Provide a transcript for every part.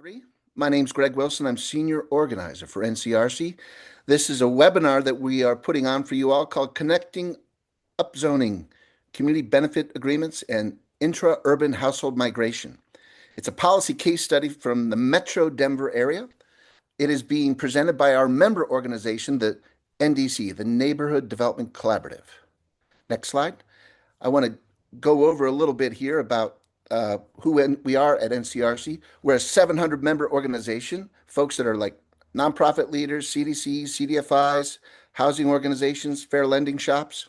everybody. My name's Greg Wilson. I'm Senior Organizer for NCRC. This is a webinar that we are putting on for you all called Connecting Upzoning, Community Benefit Agreements and Intra-Urban Household Migration. It's a policy case study from the Metro Denver area. It is being presented by our member organization, the NDC, the Neighborhood Development Collaborative. Next slide. I want to go over a little bit here about who we are at NCRC. We're a 700 member organization, folks that are like nonprofit leaders, CDCs, CDFIs, housing organizations, fair lending shops.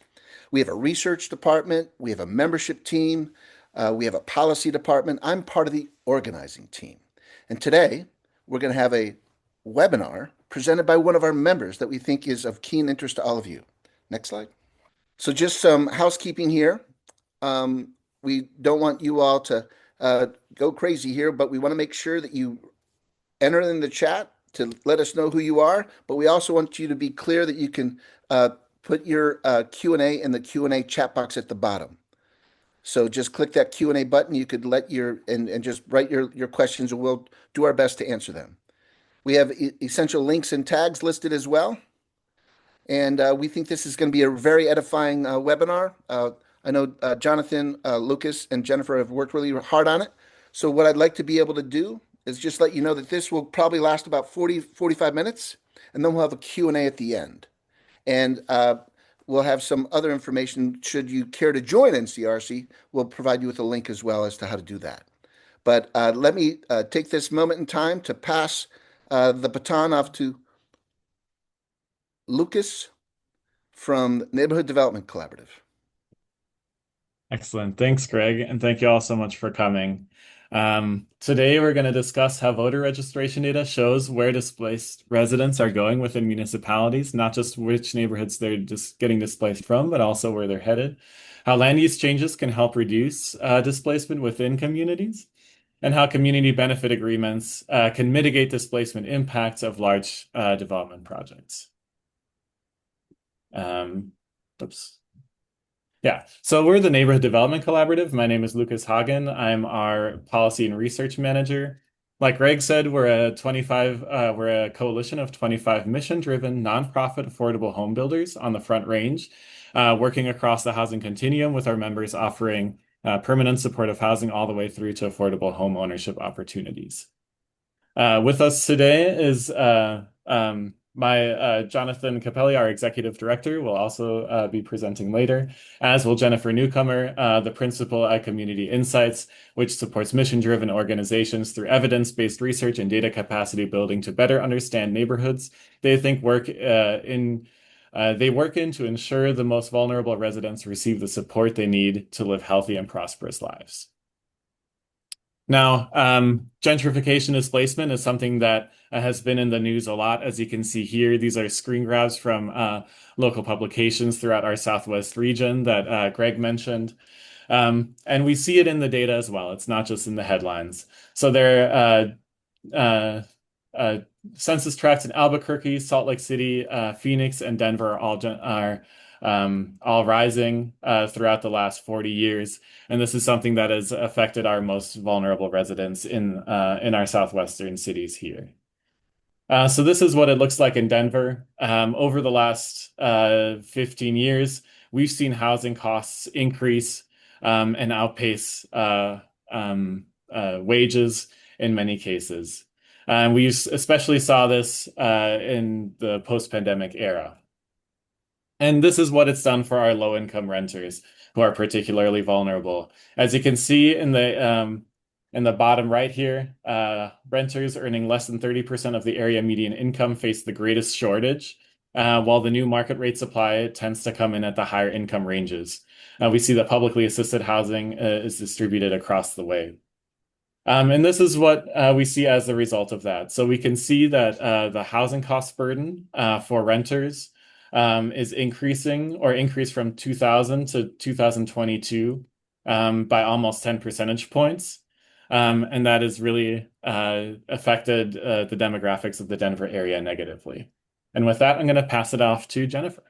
We have a research department. We have a membership team. We have a policy department. I'm part of the organizing team. And today we're going to have a webinar presented by one of our members that we think is of keen interest to all of you. Next slide. So just some housekeeping here. We don't want you all to go crazy here, but we want to make sure that you enter in the chat to let us know who you are. But we also want you to be clear that you can put your Q&A in the Q&A chat box at the bottom. So just click that Q&A button. You could let and just write your questions, and we'll do our best to answer them. We have essential links and tags listed as well. And we think this is going to be a very edifying webinar. I know Jonathan, Lukas, and Jennifer have worked really hard on it. So what I'd like to be able to do is just let you know that this will probably last about 45 minutes, and then we'll have a Q&A at the end. And we'll have some other information. Should you care to join NCRC, we'll provide you with a link as well as to how to do that. But let me take this moment in time to pass the baton off to Lukas from Neighborhood Development Collaborative. Excellent. Thanks, Greg. And thank you all so much for coming. Today, we're going to discuss how voter registration data shows where displaced residents are going within municipalities, not just which neighborhoods they're just getting displaced from, but also where they're headed, how land use changes can help reduce displacement within communities, and how community benefit agreements can mitigate displacement impacts of large development projects. Yeah, so we're the Neighborhood Development Collaborative. My name is Lukas Hagen. I'm our policy and research manager. Like Greg said, we're a coalition of 25 mission-driven, nonprofit affordable home builders on the Front Range, working across the housing continuum with our members offering permanent supportive housing all the way through to affordable home ownership opportunities. With us today is Jonathan Cappelli, our executive director, will also be presenting later, as will Jennifer Newcomer, the principal at Community Insights, which supports mission-driven organizations through evidence-based research and data capacity building to better understand neighborhoods they work in to ensure the most vulnerable residents receive the support they need to live healthy and prosperous lives. Now, gentrification displacement is something that has been in the news a lot. As you can see here, these are screen grabs from local publications throughout our Southwest region that Greg mentioned. And we see it in the data as well. It's not just in the headlines. So there are census tracts in Albuquerque, Salt Lake City, Phoenix, and Denver are all rising throughout the last 40 years. And this is something that has affected our most vulnerable residents in our southwestern cities here. So this is what it looks like in Denver. Over the last 15 years, we've seen housing costs increase and outpace wages in many cases. We especially saw this in the post-pandemic era. And this is what it's done for our low-income renters who are particularly vulnerable. As you can see in the bottom right here, renters earning less than 30% of the area median income face the greatest shortage, while the new market rate supply tends to come in at the higher income ranges. We see that publicly assisted housing is distributed across the way. And this is what we see as the result of that. So we can see that the housing cost burden for renters is increased from 2000 to 2022 by almost 10 percentage points. And that has really affected the demographics of the Denver area negatively. And with that, I'm going to pass it off to Jennifer.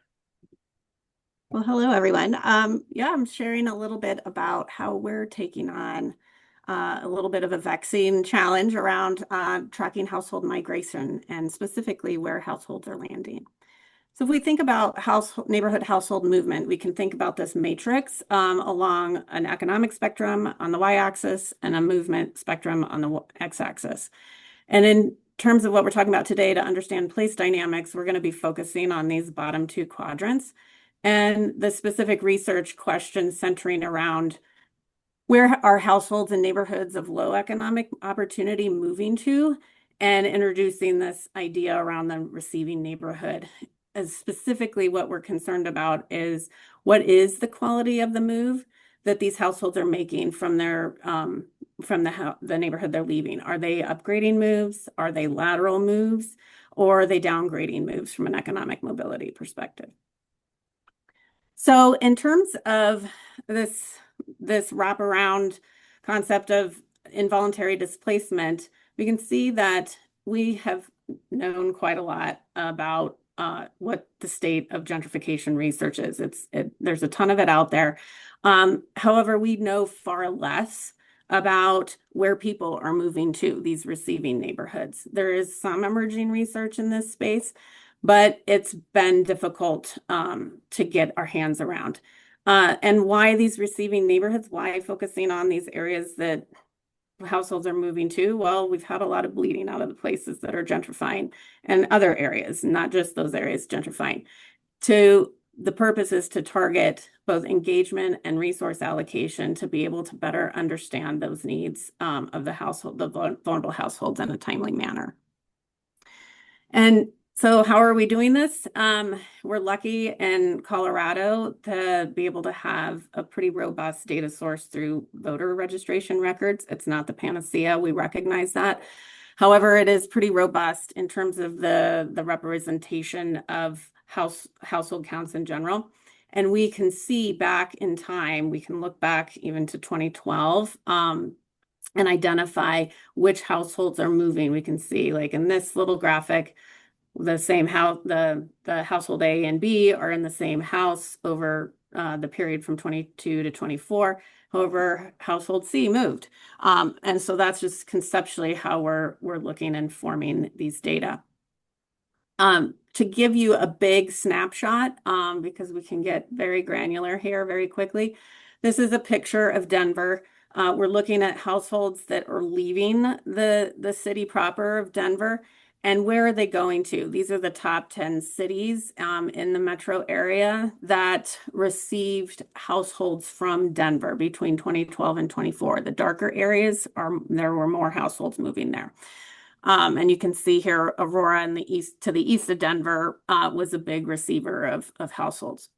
Well, hello, everyone. I'm sharing a little bit about how we're taking on a little bit of a vexing challenge around tracking household migration and specifically where households are landing. So if we think about neighborhood household movement, we can think about this matrix along an economic spectrum on the y-axis and a movement spectrum on the x-axis. And in terms of what we're talking about today, to understand place dynamics, we're going to be focusing on these bottom two quadrants and the specific research questions centering around where are households and neighborhoods of low economic opportunity moving to, and introducing this idea around the receiving neighborhood. As specifically what we're concerned about is what is the quality of the move that these households are making from their from the neighborhood they're leaving. Are they upgrading moves? Are they lateral moves? Or are they downgrading moves from an economic mobility perspective? So in terms of this wraparound concept of involuntary displacement, we can see that we have known quite a lot about what the state of gentrification research is. There's a ton of it out there. However, we know far less about where people are moving to, these receiving neighborhoods. There is some emerging research in this space, but it's been difficult to get our hands around. And why these receiving neighborhoods? Why focusing on these areas that households are moving to? Well, we've had a lot of bleeding out of the places that are gentrifying and other areas, not just those areas gentrifying. The purpose is to target both engagement and resource allocation to be able to better understand those needs of the household, the vulnerable households in a timely manner. And so how are we doing this? We're lucky in Colorado to be able to have a pretty robust data source through voter registration records. It's not the panacea, we recognize that. However, it is pretty robust in terms of the representation of household counts in general. And we can see back in time, we can look back even to 2012 and identify which households are moving. We can see, like in this little graphic, the same house, the household A and B are in the same house over the period from 22 to 24. However, household C moved. And so that's just conceptually how we're looking and forming these data. To give you a big snapshot, because we can get very granular here very quickly, this is a picture of Denver. We're looking at households that are leaving the city proper of Denver. And where are they going to? These are the top 10 cities in the metro area that received households from Denver between 2012 and 24. The darker areas there were more households moving there. And you can see here, Aurora in the east, to the east of Denver, was a big receiver of households.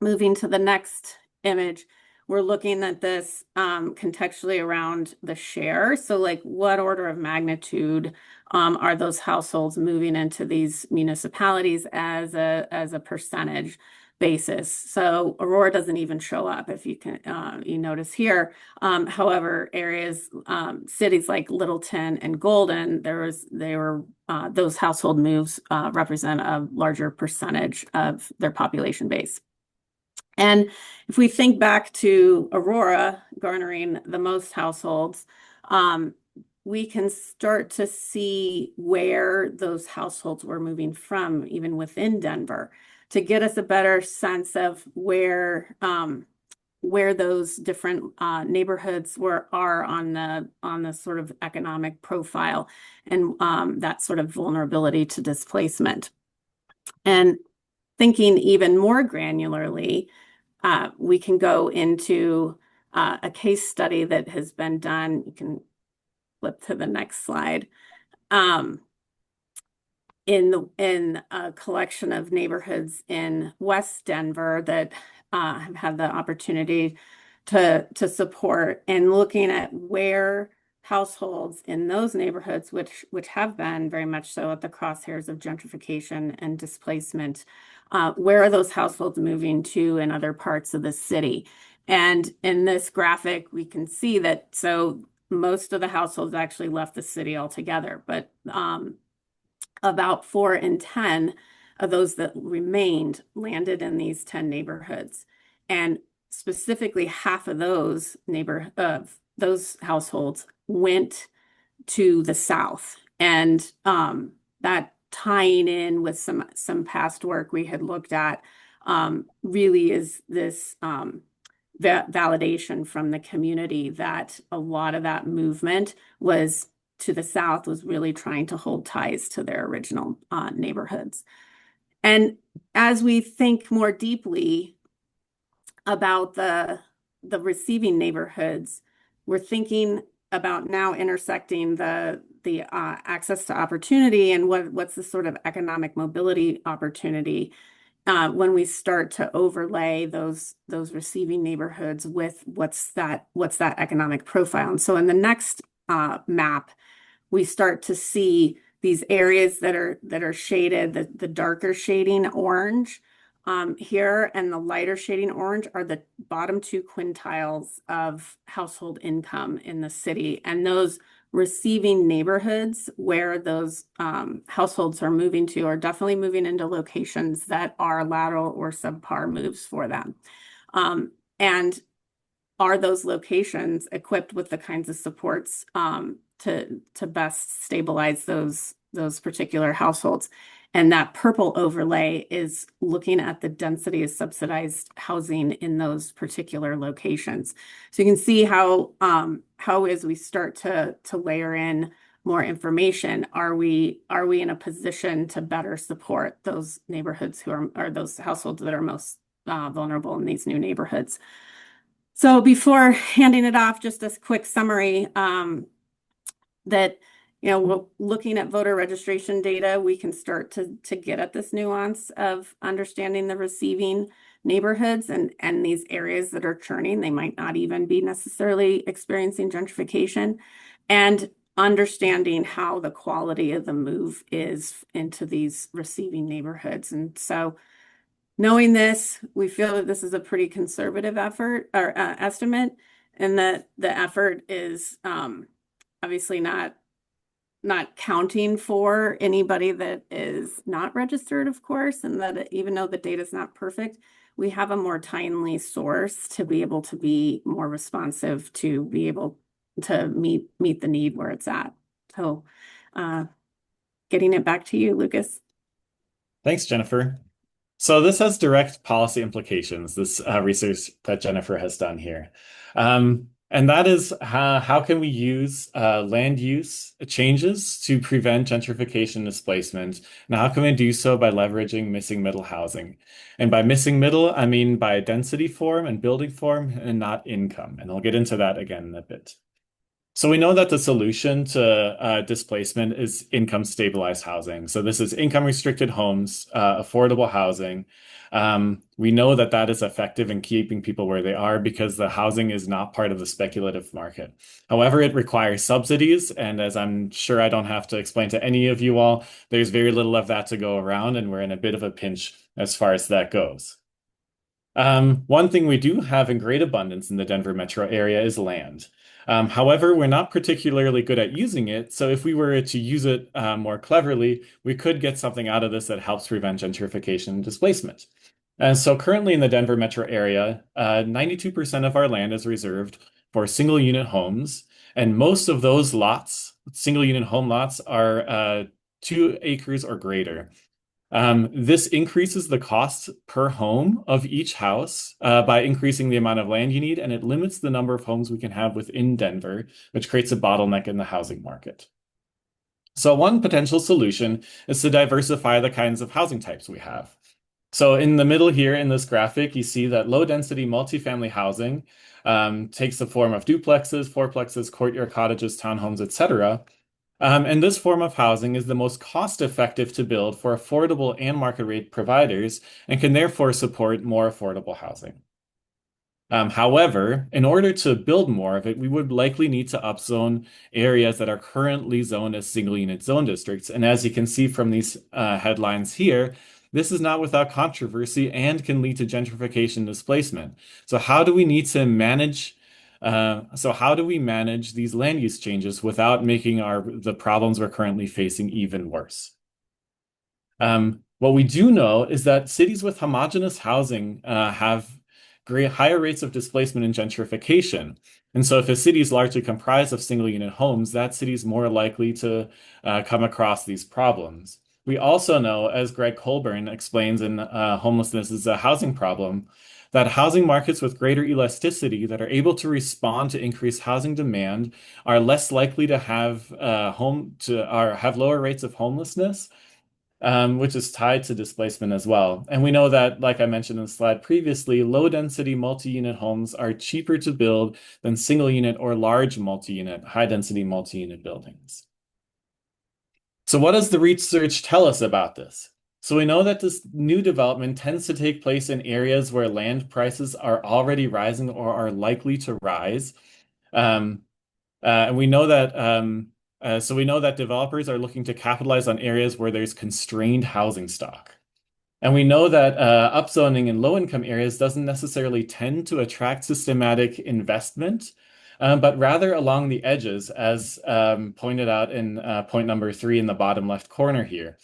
Moving to the next image, we're looking at this contextually around the share. So like what order of magnitude are those households moving into these municipalities as a percentage basis? So Aurora doesn't even show up, if you can you notice here. However, areas, cities like Littleton and Golden, those household moves represent a larger percentage of their population base. And if we think back to Aurora garnering the most households, we can start to see where those households were moving from, even within Denver, to get us a better sense of where those different neighborhoods are on the sort of economic profile and that sort of vulnerability to displacement. And thinking even more granularly, we can go into a case study that has been done. You can flip to the next slide. In a collection of neighborhoods in West Denver that have had the opportunity to support, and looking at where households in those neighborhoods, which have been very much so at the crosshairs of gentrification and displacement, where are those households moving to in other parts of the city? And in this graphic, we can see that so most of the households actually left the city altogether, but about 4 in 10 of those that remained landed in these 10 neighborhoods. And specifically half of those those households went to the south. And that tying in with some past work we had looked at really is this validation from the community that a lot of that movement was to the south, was really trying to hold ties to their original neighborhoods. And as we think more deeply about the receiving neighborhoods, we're thinking about now intersecting the access to opportunity and what's the sort of economic mobility opportunity when we start to overlay those receiving neighborhoods with what's that economic profile. And so in the next map, we start to see these areas that are shaded, the darker shading orange here, and the lighter shading orange are the bottom 2 quintiles of household income in the city. And those receiving neighborhoods where those households are moving to are definitely moving into locations that are lateral or subpar moves for them. And are those locations equipped with the kinds of supports to best stabilize those particular households? And that purple overlay is looking at the density of subsidized housing in those particular locations. So you can see how as we start to layer in more information, are we in a position to better support those neighborhoods who are those households that are most vulnerable in these new neighborhoods? So before handing it off, just a quick summary that, looking at voter registration data, we can start to get at this nuance of understanding the receiving neighborhoods and these areas that are churning. They might not even be necessarily experiencing gentrification, and understanding how the quality of the move is into these receiving neighborhoods. And so knowing this, we feel that this is a pretty conservative effort or estimate, and that the effort is obviously not counting for anybody that is not registered, of course, and that even though the data is not perfect, we have a more timely source to be able to be more responsive, to be able to meet the need where it's at. So getting it back to you, Lukas. Thanks, Jennifer. So this has direct policy implications, this research that Jennifer has done here. And that is how can we use land use changes to prevent gentrification displacement? And how can we do so by leveraging missing middle housing? And by missing middle, I mean by density form and building form and not income. And I'll get into that again in a bit. So we know that the solution to displacement is income stabilized housing. So this is income restricted homes, affordable housing. We know that that is effective in keeping people where they are because the housing is not part of the speculative market. However, it requires subsidies. And as I'm sure I don't have to explain to any of you all, there's very little of that to go around, and we're in a bit of a pinch as far as that goes. One thing we do have in great abundance in the Denver metro area is land. However, we're not particularly good at using it. So if we were to use it more cleverly, we could get something out of this that helps prevent gentrification and displacement. And so currently in the Denver metro area, 92% of our land is reserved for single unit homes. And most of those lots, single unit home lots, are 2 acres or greater. This increases the cost per home of each house by increasing the amount of land you need, and it limits the number of homes we can have within Denver, which creates a bottleneck in the housing market. So one potential solution is to diversify the kinds of housing types we have. So in the middle here in this graphic, you see that low-density multifamily housing takes the form of duplexes, fourplexes, courtyard cottages, townhomes, etc. And this form of housing is the most cost-effective to build for affordable and market rate providers and can therefore support more affordable housing. However, in order to build more of it, we would likely need to upzone areas that are currently zoned as single unit zone districts. And as you can see from these headlines here, this is not without controversy and can lead to gentrification displacement. So how do we need to manage these land use changes without making the problems we're currently facing even worse? What we do know is that cities with homogeneous housing have higher rates of displacement and gentrification. And so if a city is largely comprised of single unit homes, that city is more likely to come across these problems. We also know, as Greg Colburn explains in Homelessness is a Housing Problem, that housing markets with greater elasticity that are able to respond to increased housing demand are less likely to have have lower rates of homelessness, which is tied to displacement as well. And we know that, like I mentioned in the slide previously, low density multi-unit homes are cheaper to build than single unit or large multi-unit, high density multi-unit buildings. So what does the research tell us about this? So we know that this new development tends to take place in areas where land prices are already rising or are likely to rise. And we know that so we know that developers are looking to capitalize on areas where there's constrained housing stock. And we know that upzoning in low-income areas doesn't necessarily tend to attract systematic investment, but rather along the edges, as pointed out in point number 3 in the bottom left corner here.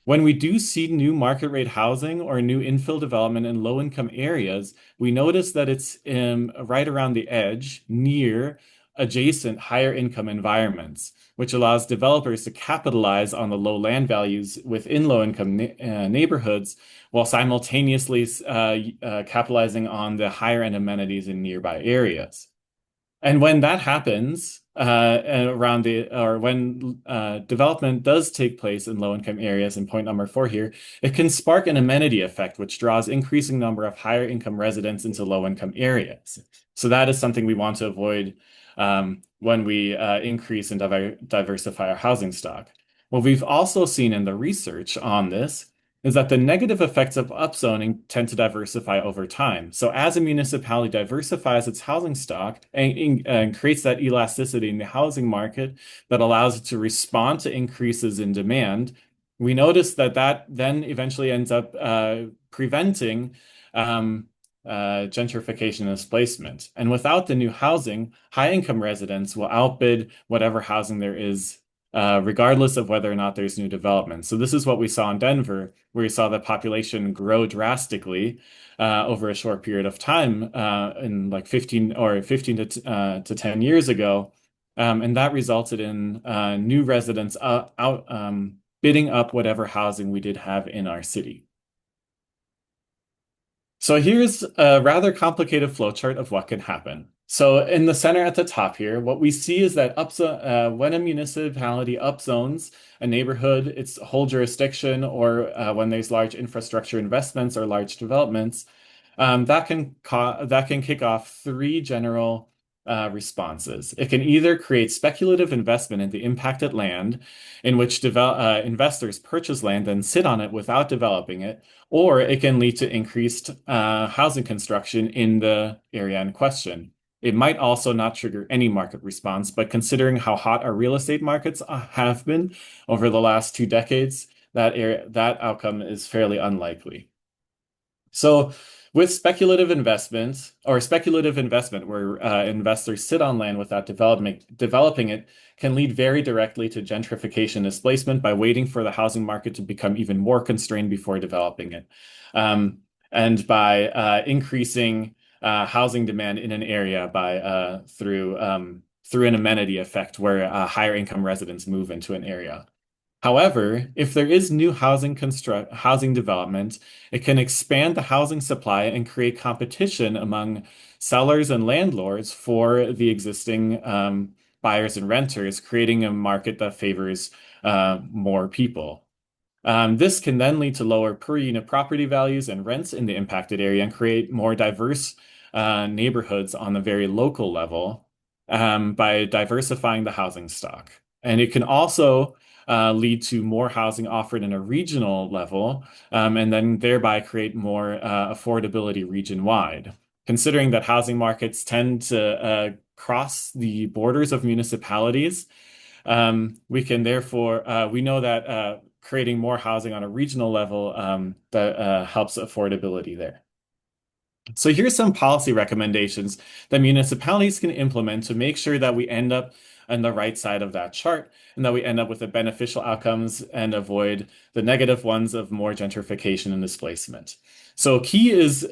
When we do see new market rate housing or new infill development in low-income areas, we notice that it's right around the edge, near adjacent higher income environments, which allows developers to capitalize on the low land values within low-income neighborhoods while simultaneously capitalizing on the higher end amenities in nearby areas. And when that happens, when development does take place in low-income areas, in point number 4 here, it can spark an amenity effect, which draws increasing number of higher income residents into low-income areas. So that is something we want to avoid when we increase and diversify our housing stock. What we've also seen in the research on this is that the negative effects of upzoning tend to diversify over time. So as a municipality diversifies its housing stock and creates that elasticity in the housing market that allows it to respond to increases in demand, we notice that then eventually ends up preventing gentrification and displacement. And without the new housing, high-income residents will outbid whatever housing there is, regardless of whether or not there's new development. So this is what we saw in Denver, where we saw the population grow drastically over a short period of time in like 15 to 10 years ago. And that resulted in new residents bidding up whatever housing we did have in our city. So here's a rather complicated flowchart of what can happen. So in the center at the top here, what we see is that when a municipality upzones a neighborhood, its whole jurisdiction, or when there's large infrastructure investments or large developments, that can kick off 3 general responses. It can either create speculative investment in the impacted land, in which investors purchase land and sit on it without developing it, or it can lead to increased housing construction in the area in question. It might also not trigger any market response, but considering how hot our real estate markets have been over the last 2 decades, that outcome is fairly unlikely. So with speculative investment where investors sit on land without developing it can lead very directly to gentrification displacement by waiting for the housing market to become even more constrained before developing it. And by increasing housing demand in an area through an amenity effect where higher income residents move into an area. However, if there is new housing development, it can expand the housing supply and create competition among sellers and landlords for the existing buyers and renters, creating a market that favors more people. This can then lead to lower per unit property values and rents in the impacted area and create more diverse neighborhoods on the very local level by diversifying the housing stock. And it can also lead to more housing offered in a regional level, and then thereby create more affordability region-wide. Considering that housing markets tend to cross the borders of municipalities, we know that creating more housing on a regional level that helps affordability there. So here's some policy recommendations that municipalities can implement to make sure that we end up on the right side of that chart, and that we end up with the beneficial outcomes and avoid the negative ones of more gentrification and displacement. So key is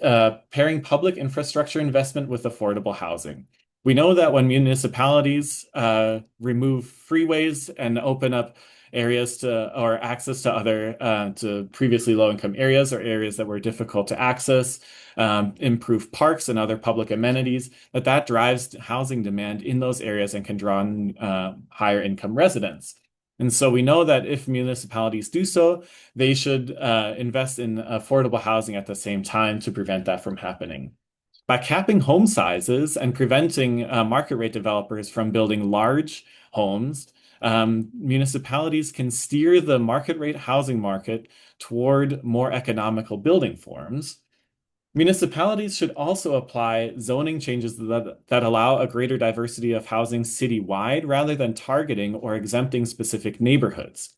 pairing public infrastructure investment with affordable housing. We know that when municipalities remove freeways and open up areas to or access to other to previously low-income areas or areas that were difficult to access, improve parks and other public amenities, that drives housing demand in those areas and can draw in higher income residents. And so we know that if municipalities do so, they should invest in affordable housing at the same time to prevent that from happening. By capping home sizes and preventing market rate developers from building large homes, municipalities can steer the market rate housing market toward more economical building forms. Municipalities should also apply zoning changes that allow a greater diversity of housing citywide rather than targeting or exempting specific neighborhoods.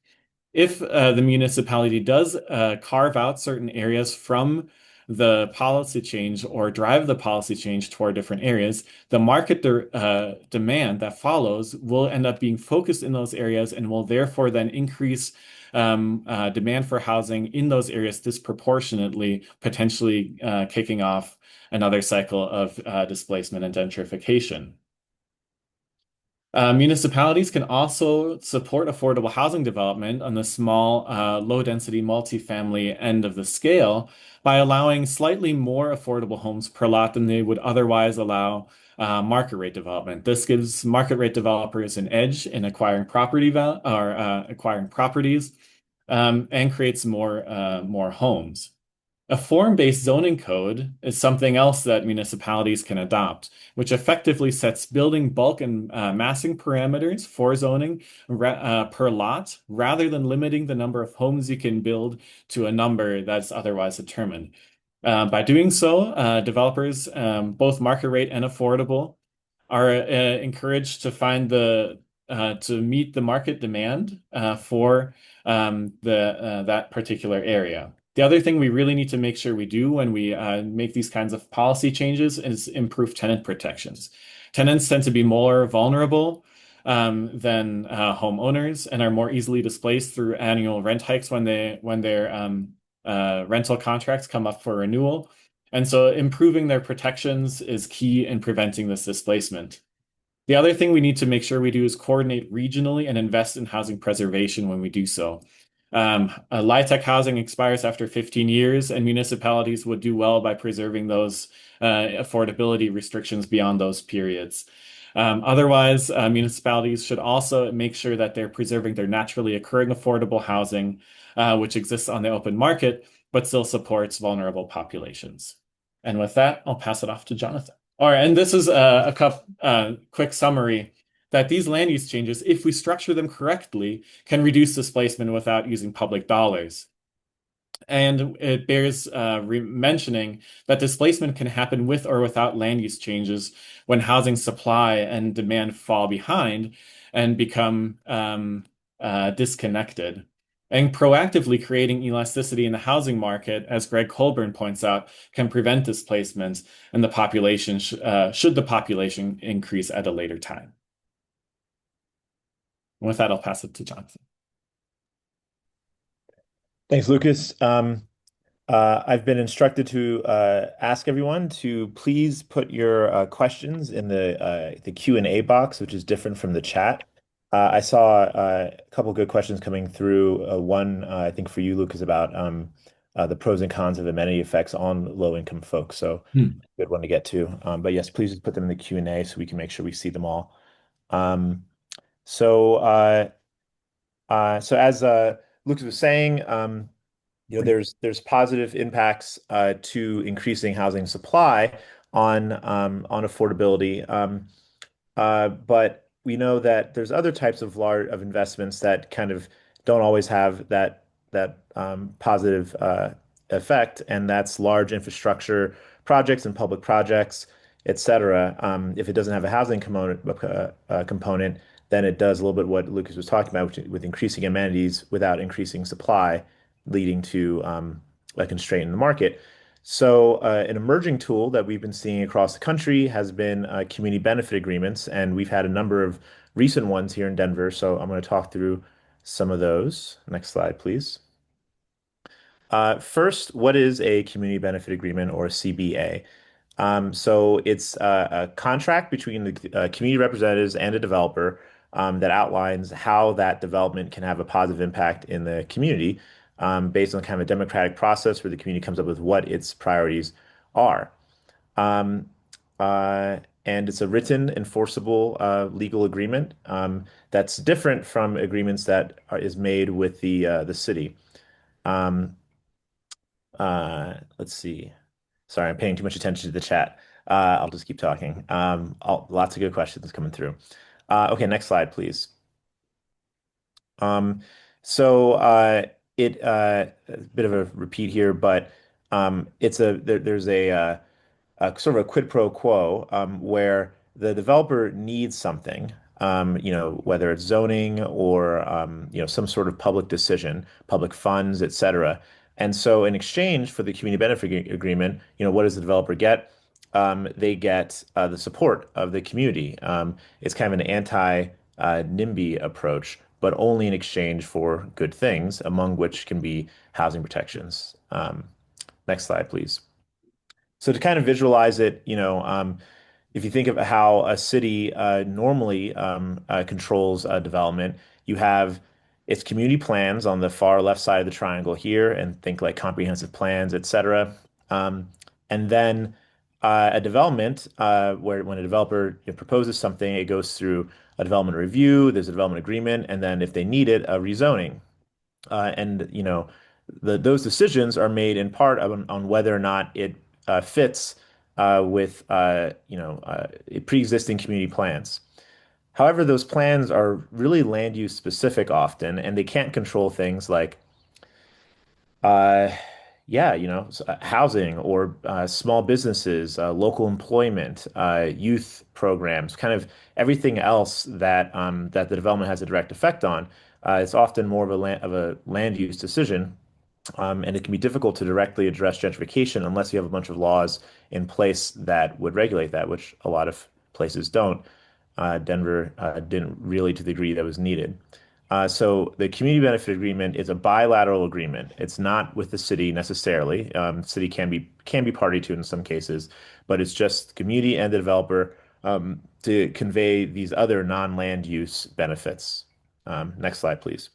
If the municipality does carve out certain areas from the policy change or drive the policy change toward different areas, the market demand that follows will end up being focused in those areas and will therefore then increase demand for housing in those areas disproportionately, potentially kicking off another cycle of displacement and gentrification. Municipalities can also support affordable housing development on the small, low-density multifamily end of the scale by allowing slightly more affordable homes per lot than they would otherwise allow market rate development. This gives market rate developers an edge in acquiring properties and creates more homes. A form-based zoning code is something else that municipalities can adopt, which effectively sets building bulk and massing parameters for zoning per lot, rather than limiting the number of homes you can build to a number that's otherwise determined. By doing so, developers, both market rate and affordable, are encouraged to to meet the market demand for that particular area. The other thing we really need to make sure we do when we make these kinds of policy changes is improve tenant protections. Tenants tend to be more vulnerable than homeowners and are more easily displaced through annual rent hikes when their rental contracts come up for renewal. And so improving their protections is key in preventing this displacement. The other thing we need to make sure we do is coordinate regionally and invest in housing preservation when we do so. LIHTC housing expires after 15 years, and municipalities would do well by preserving those affordability restrictions beyond those periods. Otherwise, municipalities should also make sure that they're preserving their naturally occurring affordable housing, which exists on the open market, but still supports vulnerable populations. And with that, I'll pass it off to Jonathan. All right, and this is a quick summary that these land use changes, if we structure them correctly, can reduce displacement without using public dollars. And it bears mentioning that displacement can happen with or without land use changes when housing supply and demand fall behind and become disconnected. And proactively creating elasticity in the housing market, as Greg Colburn points out, can prevent displacement and the population should the population increase at a later time. And with that, I'll pass it to Jonathan. Thanks, Lucas. I've been instructed to ask everyone to please put your questions in the Q&A box, which is different from the chat. I saw a couple good questions coming through. One, I think for you, Lucas, about the pros and cons of amenity effects on low-income folks. So good one to get to. But yes, please put them in the Q&A so we can make sure we see them all. So as Lucas was saying, there's positive impacts to increasing housing supply on affordability, but we know that there's other types of investments that kind of don't always have that positive effect, and that's large infrastructure projects and public projects, etc. If it doesn't have a housing component, then it does a little bit what Lucas was talking about with increasing amenities without increasing supply, leading to a constraint in the market. So an emerging tool that we've been seeing across the country has been community benefit agreements, and we've had a number of recent ones here in Denver. So I'm going to talk through some of those. Next slide, please. First, what is a community benefit agreement or a CBA? So it's a contract between the community representatives and a developer that outlines how that development can have a positive impact in the community based on kind of a democratic process where the community comes up with what its priorities are. Um, and it's a written, enforceable legal agreement that's different from agreements that is made with the city. Um, let's see. Sorry, I'm paying too much attention to the chat. I'll just keep talking. Lots of good questions coming through. Okay, next slide, please. Um, so a bit of a repeat here, but there's sort of a quid pro quo where the developer needs something, whether it's zoning or some sort of public decision, public funds, et cetera. And so in exchange for the community benefit agreement, what does the developer get? They get the support of the community. It's kind of an anti-NIMBY approach, but only in exchange for good things, among which can be housing protections. Next slide, please. So to kind of visualize it, if you think of how a city normally controls development, you have its community plans on the far left side of the triangle here, and think like comprehensive plans, et cetera. And then a development where when a developer proposes something, it goes through a development review, there's a development agreement, and then if they need it, a rezoning. And those decisions are made in part on whether or not it fits with pre-existing community plans. However, those plans are really land use specific often, and they can't control things like uh, housing or small businesses, local employment, youth programs, kind of everything else that the development has a direct effect on. It's often more of a land use decision, and it can be difficult to directly address gentrification unless you have a bunch of laws in place that would regulate that, which a lot of places don't. Denver didn't really to the degree that was needed. So the community benefit agreement is a bilateral agreement. It's not with the city necessarily. City can be party to in some cases, but it's just community and the developer to convey these other non-land use benefits. Next slide, please.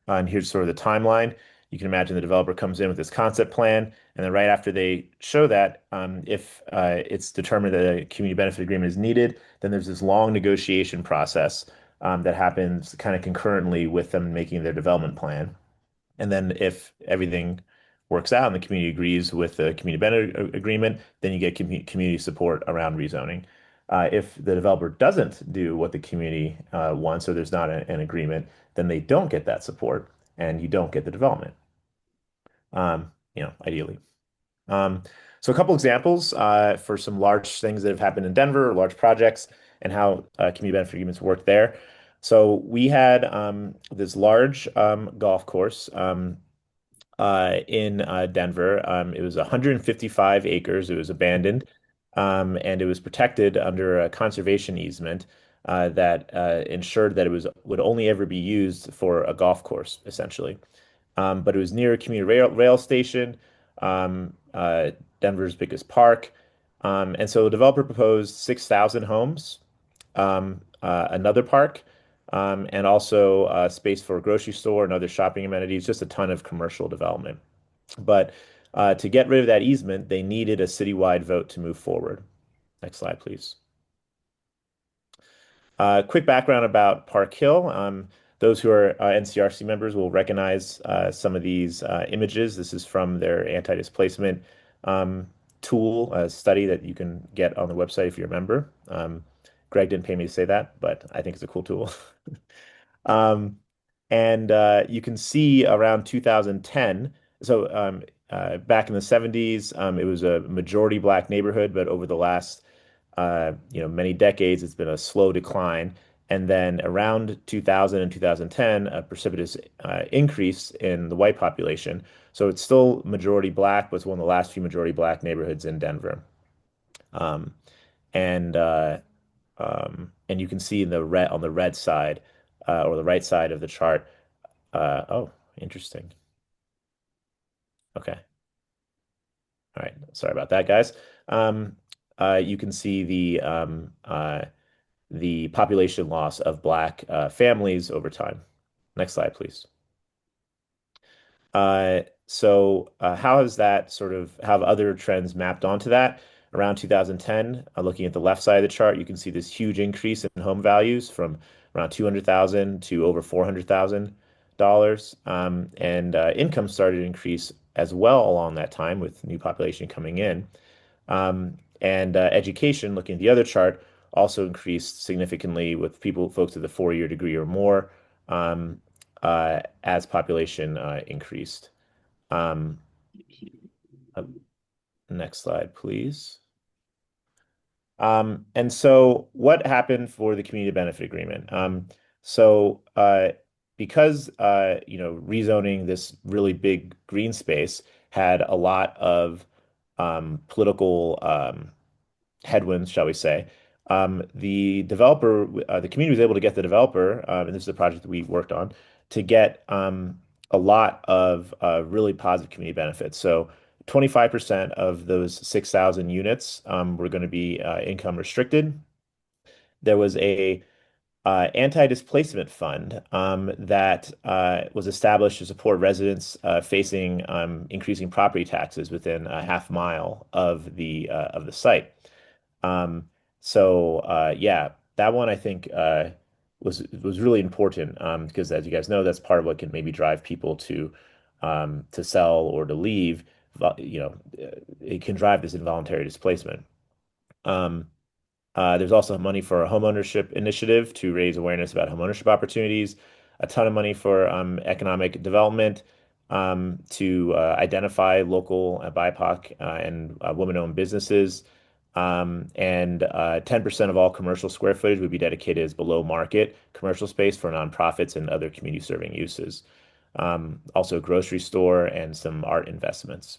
And here's sort of the timeline. You can imagine the developer comes in with this concept plan, and then right after they show that, if it's determined that a community benefit agreement is needed, then there's this long negotiation process that happens kind of concurrently with them making their development plan. And then if everything works out and the community agrees with the community benefit agreement, then you get community support around rezoning. If the developer doesn't do what the community wants, or there's not an agreement, then they don't get that support and you don't get the development, ideally. So a couple examples for some large things that have happened in Denver, large projects, and how community benefit agreements work there. So we had this large golf course in Denver. It was 155 acres. It was abandoned, and it was protected under a conservation easement that ensured that would only ever be used for a golf course, essentially. But it was near a commuter rail station, Denver's biggest park. And so the developer proposed 6,000 homes, another park, and also space for a grocery store and other shopping amenities, just a ton of commercial development. But to get rid of that easement, they needed a citywide vote to move forward. Next slide, please. Quick background about Park Hill. Those who are NCRC members will recognize some of these images. This is from their anti-displacement tool, a study that you can get on the website if you're a member. Greg didn't pay me to say that, but I think it's a cool tool. And you can see around 2010, so back in the 70s, it was a majority Black neighborhood, but over the last many decades, it's been a slow decline. And then around 2000 and 2010, a precipitous increase in the white population. So it's still majority black, but it's one of the last few majority black neighborhoods in Denver. Um, and and you can see in the red on the red side or the right side of the chart. Oh, interesting. Okay. All right. Sorry about that, guys. Um, you can see the population loss of Black families over time. Next slide, please. How has that sort of have other trends mapped onto that? Around 2010, looking at the left side of the chart, you can see this huge increase in home values from around 200,000 to over $400,000. And income started to increase as well along that time with new population coming in. And education, looking at the other chart, also increased significantly with folks with a four-year degree or more as population increased. Um, uh, Next slide, please. And so what happened for the community benefit agreement? So because rezoning this really big green space had a lot of political headwinds, shall we say. The community was able to get the developer, and this is a project that we worked on, to get a lot of really positive community benefits. So 25% of those 6,000 units were going to be income restricted. There was a anti-displacement fund that was established to support residents facing increasing property taxes within a half mile of the site. Yeah, that one I think was really important because as you guys know, that's part of what can maybe drive people to sell or to leave. It can drive this involuntary displacement. Um, there's also money for a homeownership initiative to raise awareness about homeownership opportunities, a ton of money for economic development to identify local BIPOC and women-owned businesses. And 10% of all commercial square footage would be dedicated as below market commercial space for nonprofits and other community serving uses. Also, a grocery store and some art investments.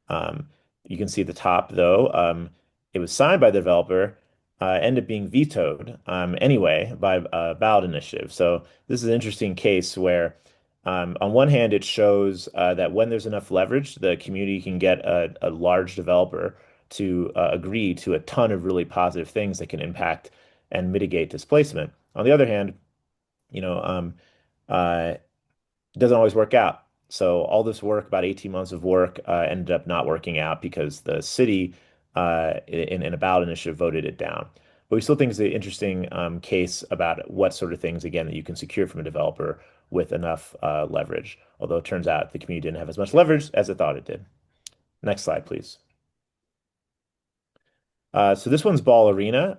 Um, you can see at the top, though, it was signed by the developer, ended up being vetoed anyway by a ballot initiative. So this is an interesting case where, on one hand, it shows that when there's enough leverage, the community can get a large developer to agree to a ton of really positive things that can impact and mitigate displacement. On the other hand, you know, uh, it doesn't always work out. So all this work, about 18 months of work, ended up not working out because the city, in a ballot initiative, voted it down. But we still think it's an interesting case about what sort of things, again, that you can secure from a developer with enough leverage. Although it turns out the community didn't have as much leverage as it thought it did. Next slide, please. So this one's Ball Arena.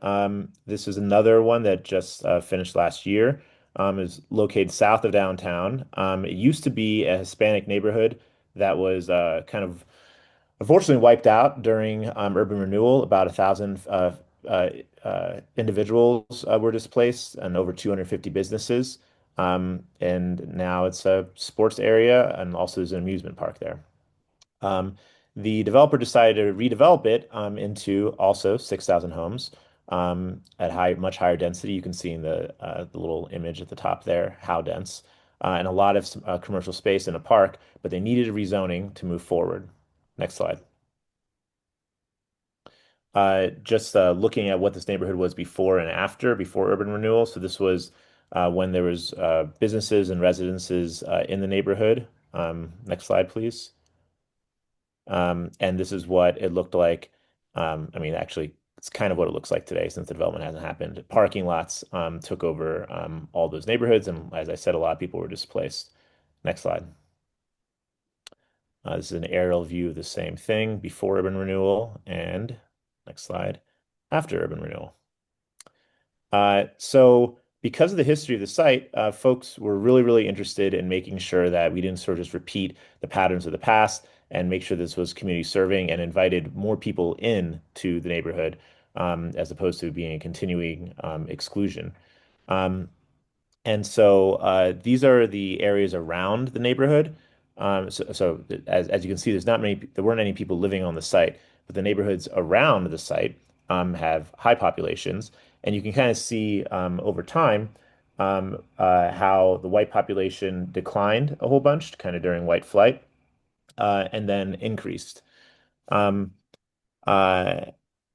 This is another one that just finished last year. Is located south of downtown. It used to be a Hispanic neighborhood that was kind of unfortunately wiped out during urban renewal. About 1,000 individuals were displaced and over 250 businesses. And now it's a sports area and also there's an amusement park there. Um, the developer decided to redevelop it into also 6,000 homes at much higher density. You can see in the little image at the top there how dense, and a lot of commercial space in a park, but they needed a rezoning to move forward. Next slide. Just looking at what this neighborhood was before and after, before urban renewal. So this was when there was businesses and residences in the neighborhood. Next slide, please. And this is what it looked like. I mean, actually, it's kind of what it looks like today since the development hasn't happened. Parking lots took over all those neighborhoods. And as I said, a lot of people were displaced. Next slide. This is an aerial view of the same thing before urban renewal. And next slide, after urban renewal. So because of the history of the site, folks were really, really interested in making sure that we didn't sort of just repeat the patterns of the past and make sure this was community serving and invited more people in to the neighborhood as opposed to being a continuing exclusion. And so these are the areas around the neighborhood. So as you can see, there weren't any people living on the site, but the neighborhoods around the site have high populations, and you can kind of see over time how the white population declined a whole bunch, kind of during white flight, and then increased. Um, uh,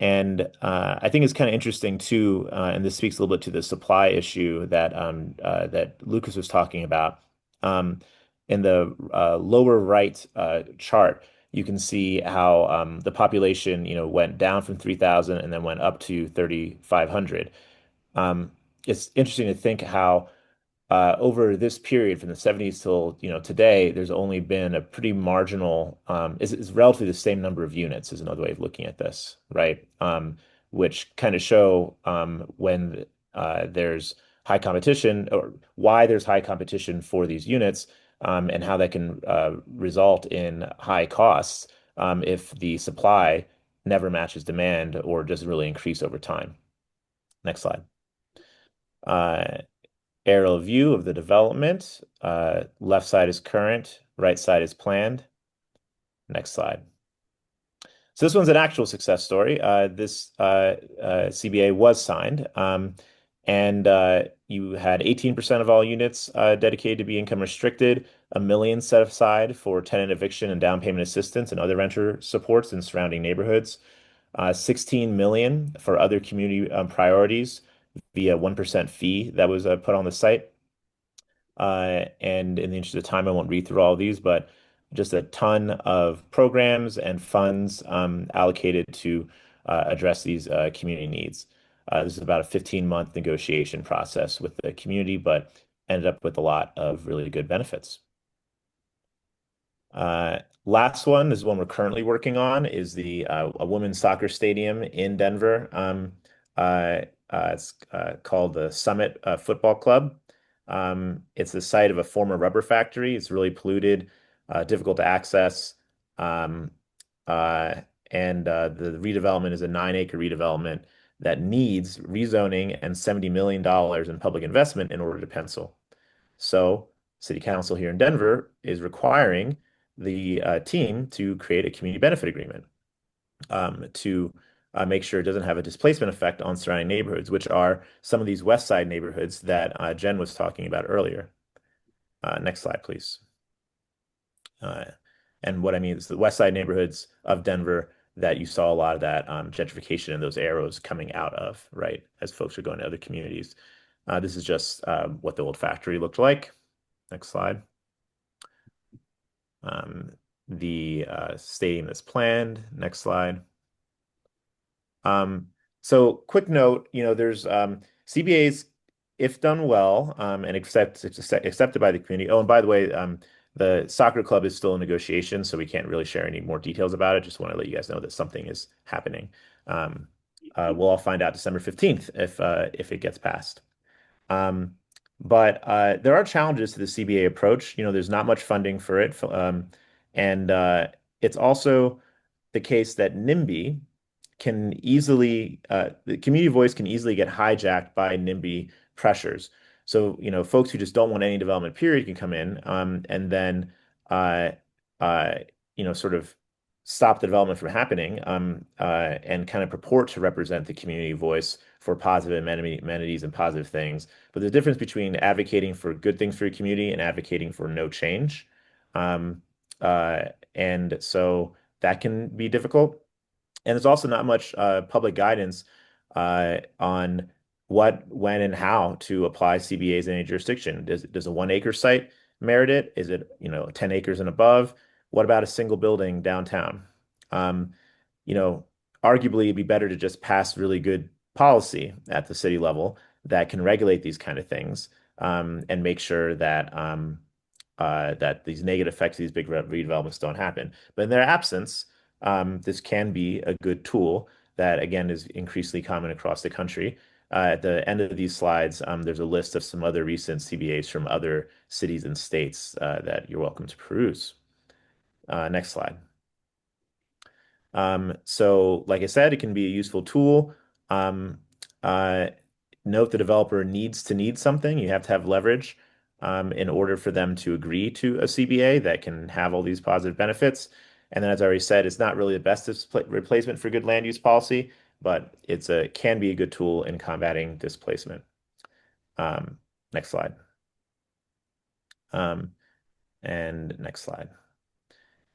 and I think it's kind of interesting too, and this speaks a little bit to the supply issue that Lukas was talking about. Um, in the lower right chart, you can see how the population, went down from 3,000 and then went up to 3,500. It's interesting to think how over this period from the 70s till today, there's only been a pretty marginal is relatively the same number of units is another way of looking at this, right? Which kind of show when there's high competition or why there's high competition for these units and how that can result in high costs if the supply never matches demand or doesn't really increase over time. Next slide. Uh, Aerial view of the development. Left side is current, right side is planned. Next slide. So this one's an actual success story. This CBA was signed, and you had 18% of all units dedicated to be income restricted, $1 million set aside for tenant eviction and down payment assistance and other renter supports in surrounding neighborhoods, 16 million for other community priorities via 1% fee that was put on the site. And in the interest of time, I won't read through all of these, but just a ton of programs and funds allocated to address these community needs. This is about a 15-month negotiation process with the community, but ended up with a lot of really good benefits. Last one is one we're currently working on is a women's soccer stadium in Denver. It's called the Summit Football Club. It's the site of a former rubber factory. It's really polluted, difficult to access. Um, the redevelopment is a 9-acre redevelopment that needs rezoning and $70 million in public investment in order to pencil. So, City Council here in Denver is requiring the team to create a community benefit agreement to make sure it doesn't have a displacement effect on surrounding neighborhoods, which are some of these West Side neighborhoods that Jen was talking about earlier. Next slide, please. And what I mean is the West Side neighborhoods of Denver that you saw a lot of that gentrification and those arrows coming out of, right, as folks are going to other communities. This is just what the old factory looked like. Next slide. The stadium that's planned. Next slide. So quick note, there's CBAs, if done well and accepted by the community. Oh, and by the way, the soccer club is still in negotiation, so we can't really share any more details about it. Just want to let you guys know that something is happening. We'll all find out December 15th if it gets passed. But there are challenges to the CBA approach. There's not much funding for it. And it's also the case that NIMBY the community voice can easily get hijacked by NIMBY pressures. So, folks who just don't want any development period can come in and then, sort of stop the development from happening and kind of purport to represent the community voice for positive amenities and positive things. But the difference between advocating for good things for your community and advocating for no change. And so that can be difficult. And there's also not much public guidance on what, when, and how to apply CBAs in any jurisdiction. Does a 1-acre site merit it? Is it 10 acres and above? What about a single building downtown? Arguably, it'd be better to just pass really good policy at the city level that can regulate these kind of things and make sure that that these negative effects of these big redevelopments don't happen. But in their absence, this can be a good tool that, again, is increasingly common across the country. At the end of these slides, there's a list of some other recent CBAs from other cities and states that you're welcome to peruse. Next slide. So, like I said, it can be a useful tool Um, uh, Note the developer needs to need something. You have to have leverage in order for them to agree to a CBA that can have all these positive benefits. And then, as I already said, it's not really the best replacement for good land use policy, but can be a good tool in combating displacement. Next slide. And next slide.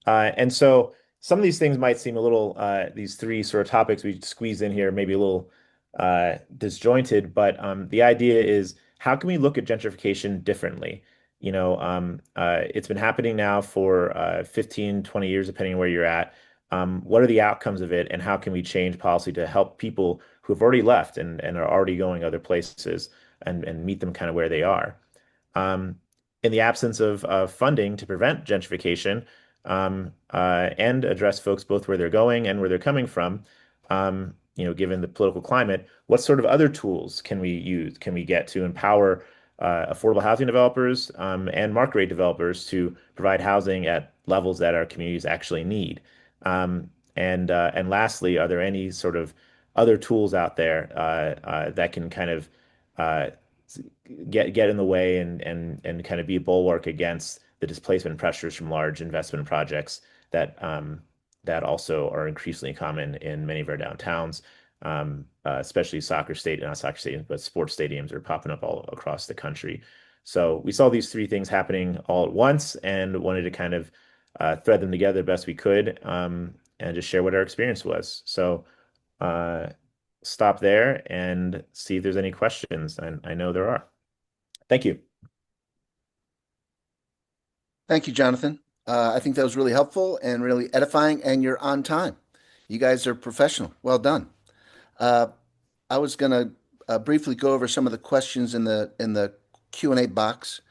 And so some of these things might seem a little, these three sort of topics we squeeze in here, maybe a little disjointed, but the idea is how can we look at gentrification differently? It's been happening now for 15, 20 years, depending on where you're at. What are the outcomes of it, and how can we change policy to help people who have already left and are already going other places and meet them kind of where they are? In the absence of funding to prevent gentrification, and address folks both where they're going and where they're coming from, given the political climate, what sort of other tools can we get to empower affordable housing developers and market rate developers to provide housing at levels that our communities actually need? And lastly, are there any sort of other tools out there that can kind of uh, get in the way and kind of be a bulwark against the displacement pressures from large investment projects that also are increasingly common in many of our downtowns, especially not soccer stadiums, but sports stadiums are popping up all across the country. So we saw these three things happening all at once and wanted to kind of thread them together the best we could, and just share what our experience was. So stop there and see if there's any questions. And I know there are. Thank you. Thank you, Jonathan. I think that was really helpful and really edifying, and you're on time. You guys are professional. Well done. I was going to briefly go over some of the questions in the Q&A box.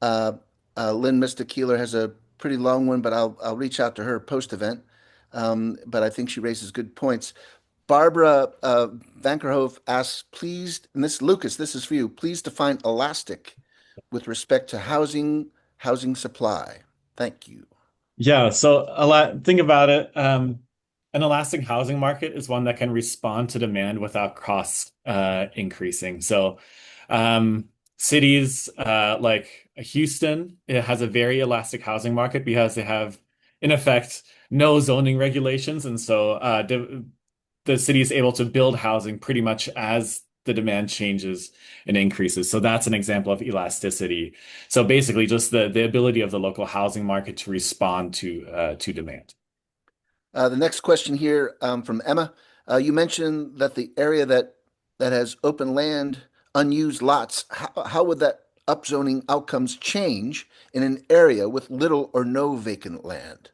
Lynn Mista Keeler has a pretty long one, but I'll reach out to her post-event. But I think she raises good points. Barbara Vankerhove asks, please, and Lucas, this is for you. Please define elastic with respect to housing supply. Thank you. Yeah, so think about it. An elastic housing market is one that can respond to demand without costs increasing. So cities like Houston, it has a very elastic housing market because they have, in effect, no zoning regulations. And so the city is able to build housing pretty much as the demand changes and increases. So that's an example of elasticity. So basically just the ability of the local housing market to respond to demand. The next question here from Emma. You mentioned that the area that has open land, unused lots, how would that upzoning outcomes change in an area with little or no vacant land?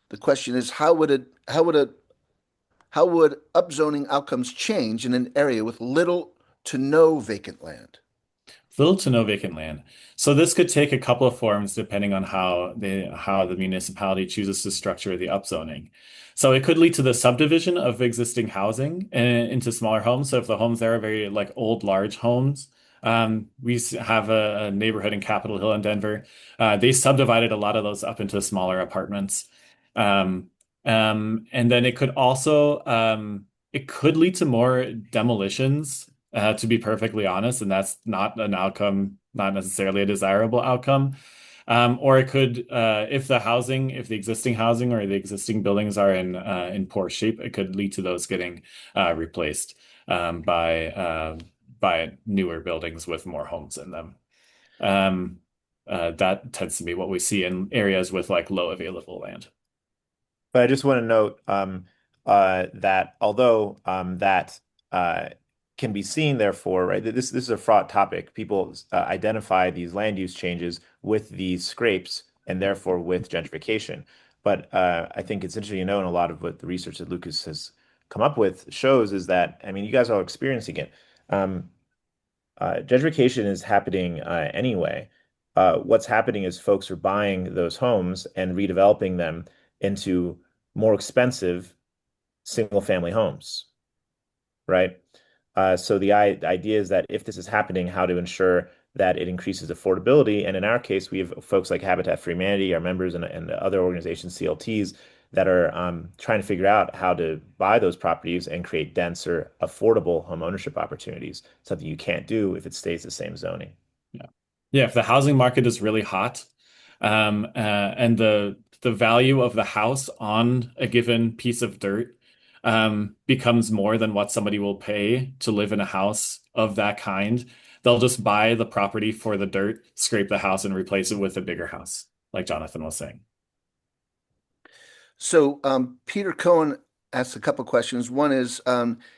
The question is, how would upzoning outcomes change in an area with little to no vacant land? Little to no vacant land. So this could take a couple of forms depending on how the municipality chooses to structure the upzoning. So it could lead to the subdivision of existing housing into smaller homes. So if the homes there are very like old, large homes, we have a neighborhood in Capitol Hill in Denver. They subdivided a lot of those up into smaller apartments. And then it could also it could lead to more demolitions, to be perfectly honest, and that's not an outcome, not necessarily a desirable outcome. Or it could, if the existing housing or the existing buildings are in poor shape, it could lead to those getting replaced by newer buildings with more homes in them. That tends to be what we see in areas with like low available land. But I just want to note that although that can be seen, therefore, right, this is a fraught topic. People identify these land use changes with these scrapes and therefore with gentrification. But I think it's interesting to know, and a lot of what the research that Lukas has come up with shows is that, I mean, you guys are all experiencing it. Gentrification is happening anyway. What's happening is folks are buying those homes and redeveloping them into more expensive single family homes, right? So the idea is that if this is happening, how to ensure that it increases affordability. And in our case, we have folks like Habitat for Humanity, our members, and other organizations, CLTs, that are trying to figure out how to buy those properties and create denser, affordable home ownership opportunities, something you can't do if it stays the same zoning. Yeah, if the housing market is really hot, and the value of the house on a given piece of dirt becomes more than what somebody will pay to live in a house of that kind, they'll just buy the property for the dirt, scrape the house, and replace it with a bigger house, like Jonathan was saying. So Peter Cohen asked a couple questions. One is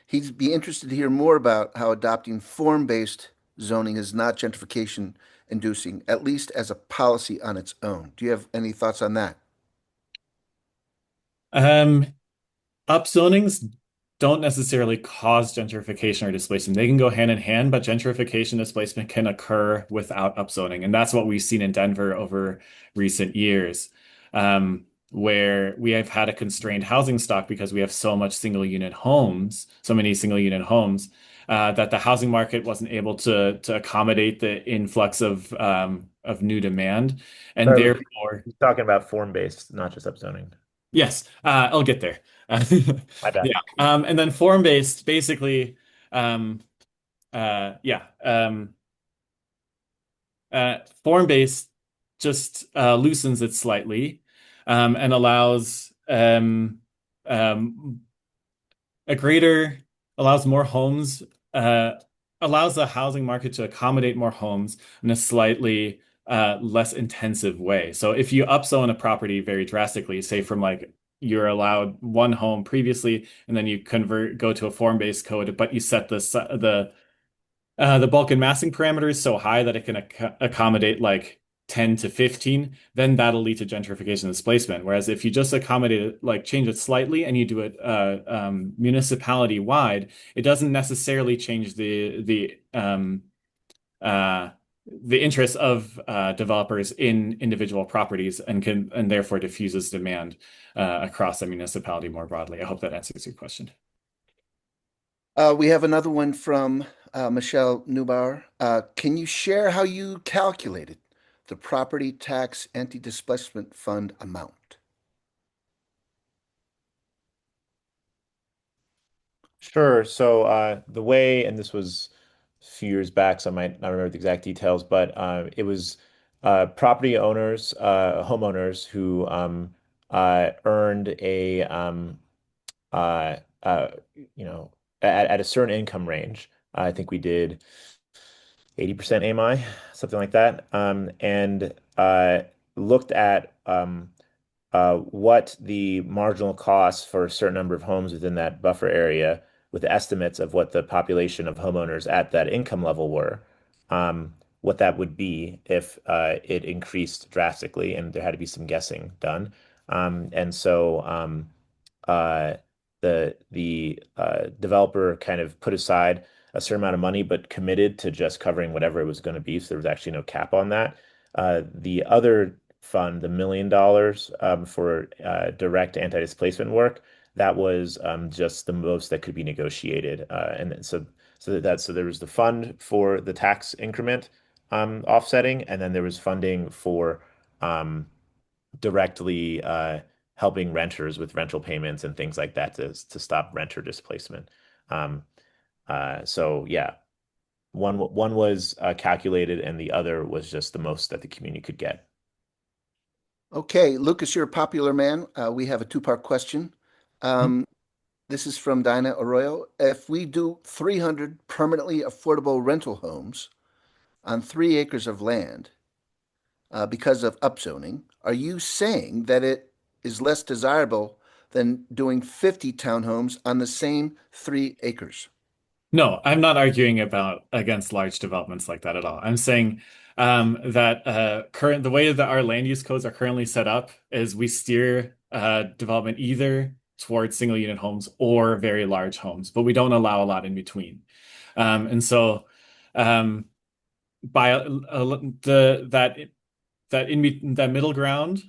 he'd be interested to hear more about how adopting form-based zoning is not gentrification inducing, at least as a policy on its own. Do you have any thoughts on that? Um, Upzonings don't necessarily cause gentrification or displacement. They can go hand in hand, but gentrification and displacement can occur without upzoning. And that's what we've seen in Denver over recent years, where we have had a constrained housing stock because we have so many single unit homes, that the housing market wasn't able to accommodate the influx of new demand. And Sorry, therefore, he's talking about form-based, not just upzoning. yes, I'll get there. My bad. Yeah. And then form-based, basically, um, yeah. Form-based just loosens it slightly, and allows a greater, allows more homes, uh, allows the housing market to accommodate more homes in a slightly less intensive way. So if you upzone a property very drastically, say from like you're allowed one home previously, and then you go to a form-based code, but you set the bulk and massing parameters so high that it can accommodate like 10 to 15, then that'll lead to gentrification and displacement. Whereas if you just accommodate it, like change it slightly and you do it municipality wide, it doesn't necessarily change the interests of developers in individual properties and therefore diffuses demand across the municipality more broadly. I hope that answers your question. We have another one from Michelle Neubauer. Can you share how you calculated the property tax anti-displacement fund amount? Sure. So the way, and this was a few years back, so I might not remember the exact details, but it was property owners, homeowners who earned a uh, uh, at a certain income range. I think we did 80% AMI, something like that, and looked at what the marginal cost for a certain number of homes within that buffer area with estimates of what the population of homeowners at that income level were, what that would be if it increased drastically, and there had to be some guessing done. And so uh, the developer kind of put aside a certain amount of money, but committed to just covering whatever it was going to be. So there was actually no cap on that. The other fund, the $1 million for direct anti-displacement work, that was just the most that could be negotiated. And so there was the fund for the tax increment offsetting, and then there was funding for directly helping renters with rental payments and things like that to stop renter displacement. Um, so yeah, one was calculated, and the other was just the most that the community could get. Okay, Lukas, you're a popular man. We have a two-part question. This is from Dinah Arroyo. If we do 300 permanently affordable rental homes on 3 acres of land because of upzoning, are you saying that it is less desirable than doing 50 townhomes on the same 3 acres? No, I'm not arguing against large developments like that at all. I'm saying that the way that our land use codes are currently set up is we steer development either towards single unit homes or very large homes, but we don't allow a lot in between. And so by that middle ground,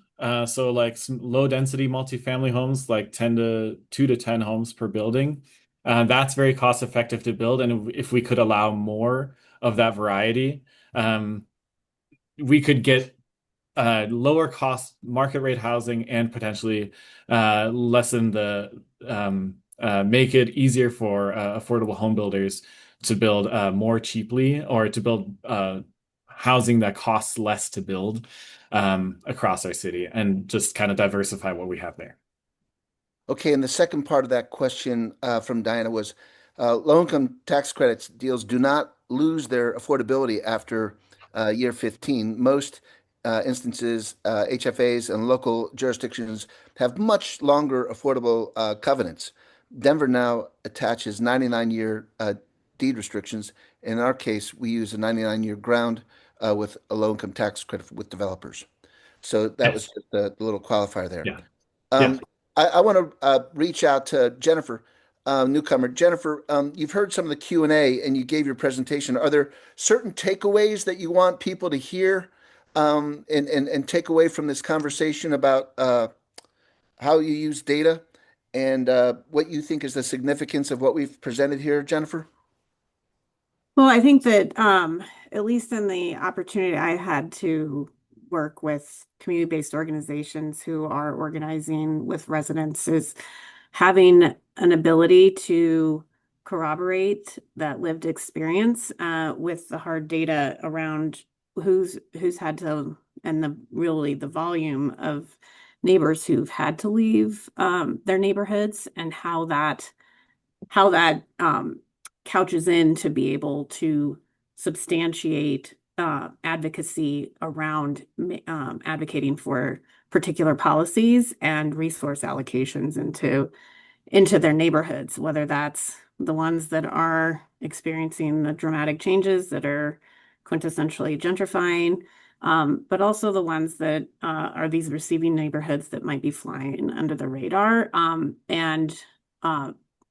so like some low density multifamily homes, like 2 to 10 homes per building. That's very cost effective to build. And if we could allow more of that variety, we could get lower cost market rate housing and potentially lessen the make it easier for affordable home builders to build more cheaply, or to build housing that costs less to build across our city, and just kind of diversify what we have there. Okay, and the second part of that question from Diana was low-income tax credits deals do not lose their affordability after year 15. Most instances, HFAs and local jurisdictions have much longer affordable covenants. Denver now attaches 99-year deed restrictions. In our case, we use a 99-year ground with a low-income tax credit with developers. So that was Yes. just the little qualifier there. Yeah. Um, I want to reach out to Jennifer, Newcomer. Jennifer, you've heard some of the Q&A and you gave your presentation. Are there certain takeaways that you want people to hear and take away from this conversation about how you use data and what you think is the significance of what we've presented here, Jennifer? Well, I think that at least in the opportunity I had to work with community-based organizations who are organizing with residents, is having an ability to corroborate that lived experience with the hard data around who's had to, and the volume of neighbors who've had to leave their neighborhoods, and how that couches in to be able to substantiate advocacy around advocating for particular policies and resource allocations into their neighborhoods, whether that's the ones that are experiencing the dramatic changes that are quintessentially gentrifying, but also the ones that are these receiving neighborhoods that might be flying under the radar, and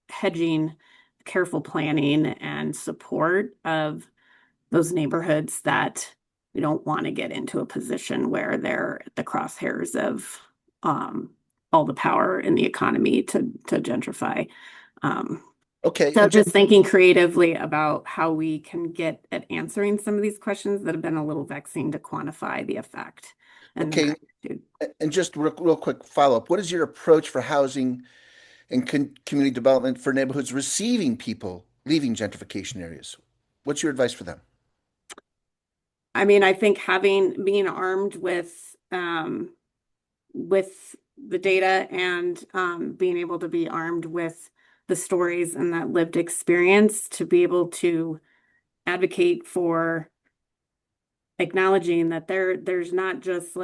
hedging, careful planning and support of those neighborhoods that we don't want to get into a position where they're at the crosshairs of all the power in the economy to gentrify. Okay. So just thinking creatively about how we can get at answering some of these questions that have been a little vexing to quantify the effect and the Okay. magnitude. And just real quick follow-up. What is your approach for housing and community development for neighborhoods receiving people leaving gentrification areas? What's your advice for them? I mean, I think being armed with the data and being able to be armed with the stories and that lived experience to be able to advocate for acknowledging that there's not just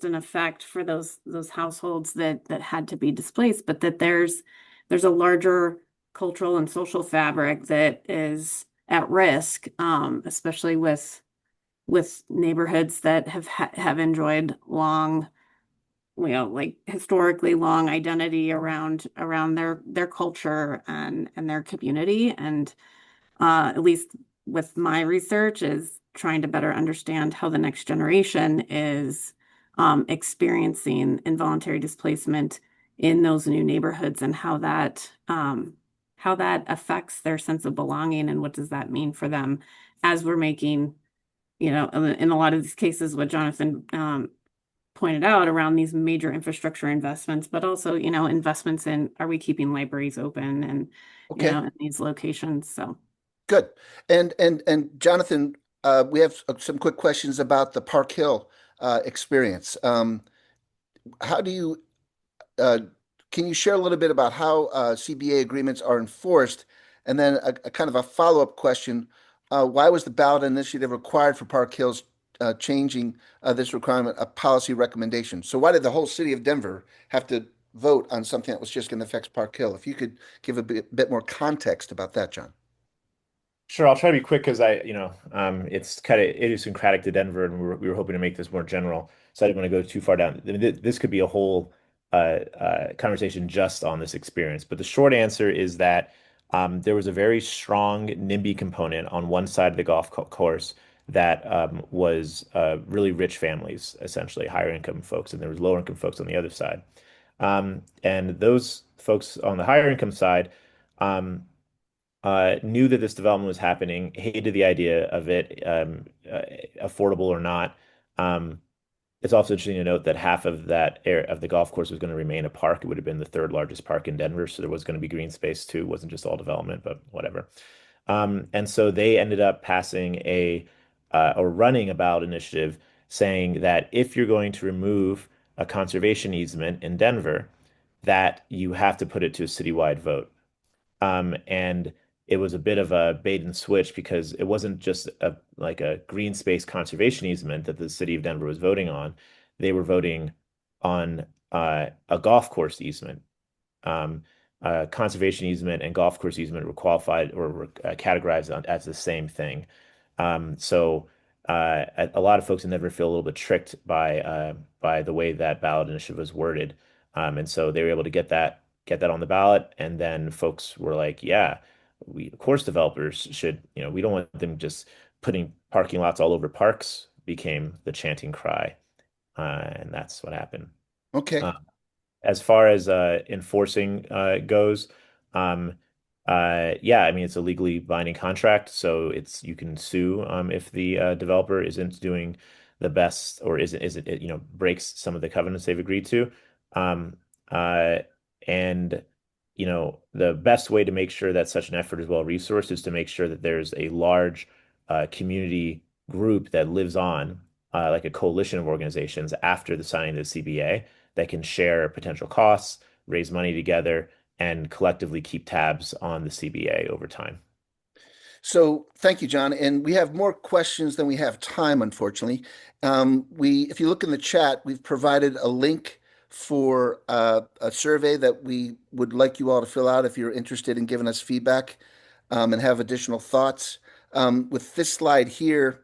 an effect for those households that had to be displaced, but that there's a larger cultural and social fabric that is at risk, especially with neighborhoods that have enjoyed long, like historically long identity around their culture and their community. And at least with my research, is trying to better understand how the next generation is experiencing involuntary displacement in those new neighborhoods, and how that affects their sense of belonging, and what does that mean for them as we're making, in a lot of these cases, what Jonathan pointed out around these major infrastructure investments, but also, investments in, are we keeping libraries open and, Okay. in these locations. So. Good. And Jonathan, we have some quick questions about the Park Hill experience. How do you can you share a little bit about how CBA agreements are enforced? And then a kind of a follow-up question, why was the ballot initiative required for Park Hills changing this requirement a policy recommendation? So why did the whole city of Denver have to vote on something that was just going to affect Park Hill? If you could give a bit more context about that, John. Sure, I'll try to be quick because it's kind of idiosyncratic to Denver, and we were hoping to make this more general, so I didn't want to go too far down. I mean, this could be a whole conversation just on this experience, but the short answer is that there was a very strong NIMBY component on one side of the golf course that was really rich families, essentially higher income folks, and there was lower income folks on the other side. And those folks on the higher income side knew that this development was happening, hated the idea of it, affordable or not, It's also interesting to note that half of that area of the golf course was going to remain a park. It would have been the third largest park in Denver, so there was going to be green space too. It wasn't just all development, but whatever. And so they ended up passing or running a ballot initiative saying that if you're going to remove a conservation easement in Denver, that you have to put it to a citywide vote. And it was a bit of a bait and switch because it wasn't just like a green space conservation easement that the city of Denver was voting on. They were voting on a golf course easement. Um, Conservation easement and golf course easement were qualified or were categorized as the same thing. So a lot of folks in Denver feel a little bit tricked by the way that ballot initiative was worded. And so they were able to get that on the ballot, and then folks were like, "Yeah, we of course developers should, we don't want them just putting parking lots all over parks." Became the chanting cry, and that's what happened. Okay. Uh, as far as enforcing goes, um, yeah, I mean it's a legally binding contract, so you can sue if the developer isn't doing the best or isn't breaks some of the covenants they've agreed to. Um, uh, and the best way to make sure that such an effort is well resourced is to make sure that there's a large community group that lives on, like a coalition of organizations after the signing of the CBA that can share potential costs, raise money together, and collectively keep tabs on the CBA over time. So thank you, John. And we have more questions than we have time, unfortunately. If you look in the chat, we've provided a link for a survey that we would like you all to fill out if you're interested in giving us feedback and have additional thoughts. With this slide here,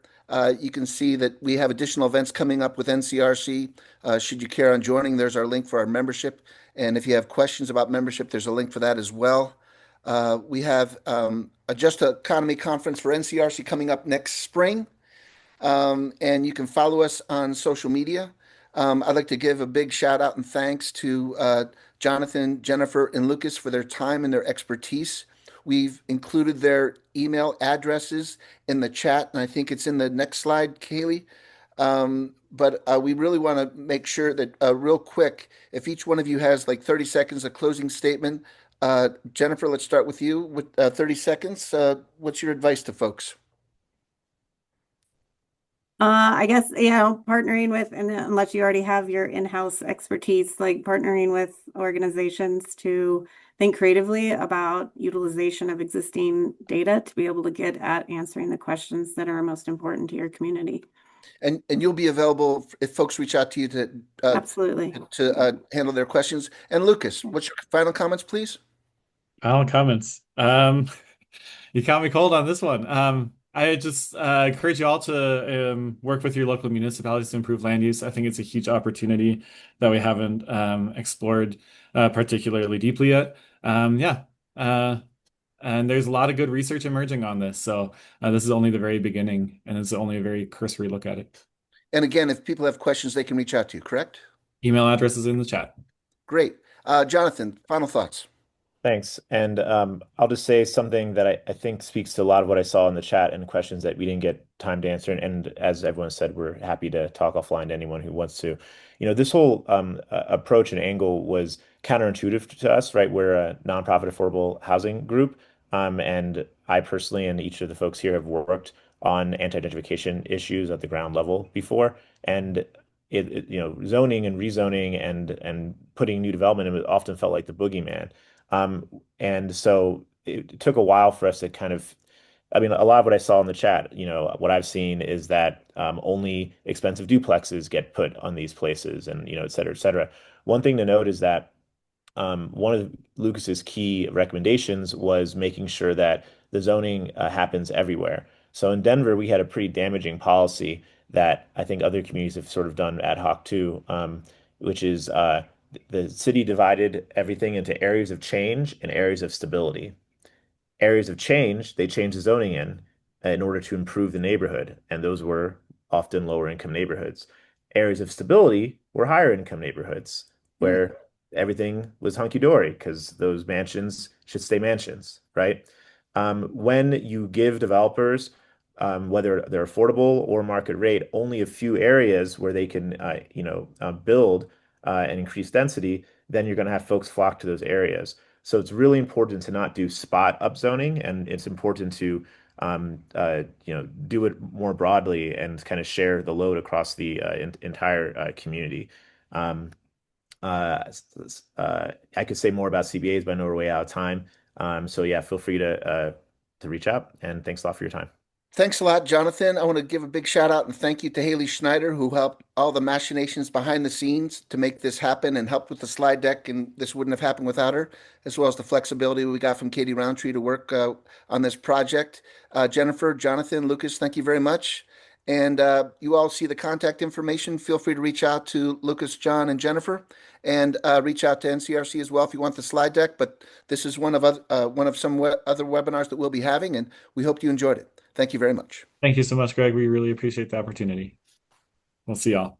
you can see that we have additional events coming up with NCRC. Should you care on joining, there's our link for our membership. And if you have questions about membership, there's a link for that as well. We have a Just Economy Conference for NCRC coming up next spring, and you can follow us on social media. I'd like to give a big shout out and thanks to Jonathan, Jennifer, and Lukas for their time and their expertise. We've included their email addresses in the chat, and I think it's in the next slide, Kaylee. But we really want to make sure that real quick, if each one of you has like 30 seconds, a closing statement. Jennifer, let's start with you with 30 seconds. What's your advice to folks? I guess, partnering with, and unless you already have your in-house expertise, like partnering with organizations to think creatively about utilization of existing data to be able to get at answering the questions that are most important to your community. And you'll be available if folks reach out to you to Absolutely. Handle their questions. And Lukas, what's your final comments, please? Final comments. You caught me cold on this one. I just encourage you all to work with your local municipalities to improve land use. I think it's a huge opportunity that we haven't explored particularly deeply yet. Yeah. And there's a lot of good research emerging on this. So this is only the very beginning, and it's only a very cursory look at it. And again, if people have questions, they can reach out to you, correct? Email address is in the chat. Great. Jonathan, final thoughts. Thanks. And I'll just say something that I think speaks to a lot of what I saw in the chat and questions that we didn't get time to answer. And as everyone said, we're happy to talk offline to anyone who wants to. This whole approach and angle was counterintuitive to us, right? We're a nonprofit affordable housing group. And I personally and each of the folks here have worked on anti-gentrification issues at the ground level before. And zoning and rezoning and putting new development in it often felt like the boogeyman. And so it took a while for us to a lot of what I saw in the chat, what I've seen is that only expensive duplexes get put on these places and, et cetera, et cetera. One thing to note is that one of Lukas's key recommendations was making sure that the zoning happens everywhere. So in Denver, we had a pretty damaging policy that I think other communities have sort of done ad hoc too, which is the city divided everything into areas of change and areas of stability. Areas of change, they changed the zoning in order to improve the neighborhood, and those were often lower income neighborhoods. Areas of stability were higher income neighborhoods where everything was hunky-dory because those mansions should stay mansions, right? When you give developers whether they're affordable or market rate, only a few areas where they can, build and increase density, then you're going to have folks flock to those areas. So it's really important to not do spot upzoning, and it's important to do it more broadly and kind of share the load across the entire community. Um, I could say more about CBAs, but I know we're way out of time. So yeah, feel free to reach out, and thanks a lot for your time. Thanks a lot, Jonathan. I want to give a big shout out and thank you to Haley Schneider, who helped all the machinations behind the scenes to make this happen and helped with the slide deck. And this wouldn't have happened without her, as well as the flexibility we got from Katie Roundtree to work on this project. Jennifer, Jonathan, Lucas, thank you very much. And you all see the contact information. Feel free to reach out to Lucas, John, and Jennifer, and reach out to NCRC as well if you want the slide deck. But this is one of some other webinars that we'll be having, and we hope you enjoyed it. Thank you very much. Thank you so much, Greg. We really appreciate the opportunity. We'll see y'all.